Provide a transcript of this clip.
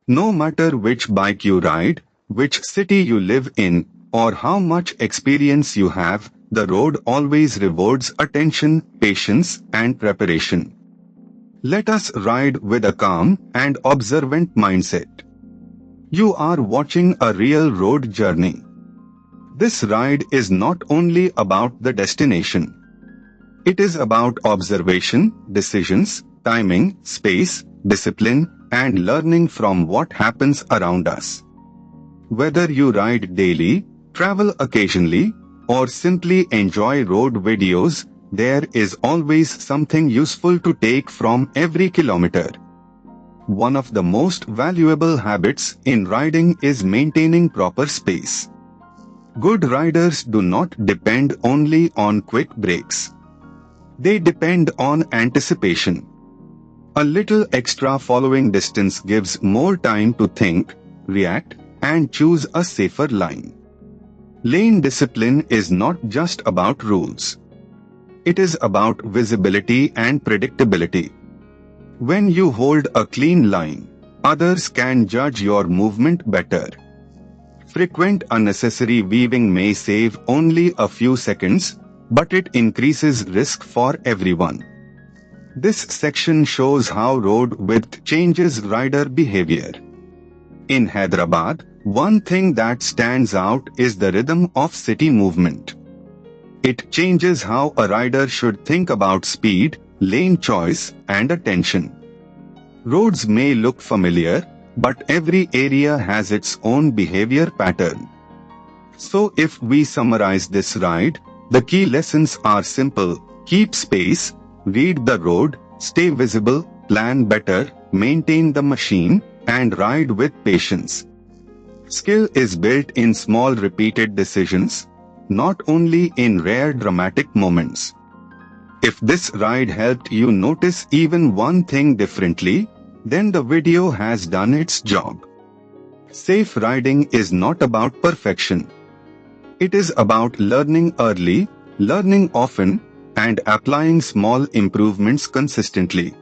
No matter which bike you ride, which city you live in, or how much experience you have, the road always rewards attention, patience, and preparation. Let us ride with a calm and observant mindset. You are watching a real road journey. This ride is not only about the destination. It is about observation, decisions, timing, space, discipline, and learning from what happens around us. Whether you ride daily, travel occasionally, or simply enjoy road videos, there is always something useful to take from every kilometer. One of the most valuable habits in riding is maintaining proper space. Good riders do not depend only on quick breaks. They depend on anticipation. A little extra following distance gives more time to think, react, and choose a safer line. Lane discipline is not just about rules. It is about visibility and predictability. When you hold a clean line, others can judge your movement better. Frequent unnecessary weaving may save only a few seconds, but it increases risk for everyone. This section shows how road width changes rider behavior. In Hyderabad, one thing that stands out is the rhythm of city movement. It changes how a rider should think about speed, lane choice, and attention. Roads may look familiar, but every area has its own behavior pattern. So if we summarize this ride, the key lessons are simple: keep space, read the road, stay visible, plan better, maintain the machine, and ride with patience. Skill is built in small repeated decisions, not only in rare dramatic moments. If this ride helped you notice even one thing differently, then the video has done its job. Safe riding is not about perfection. It is about learning early, learning often, and applying small improvements consistently.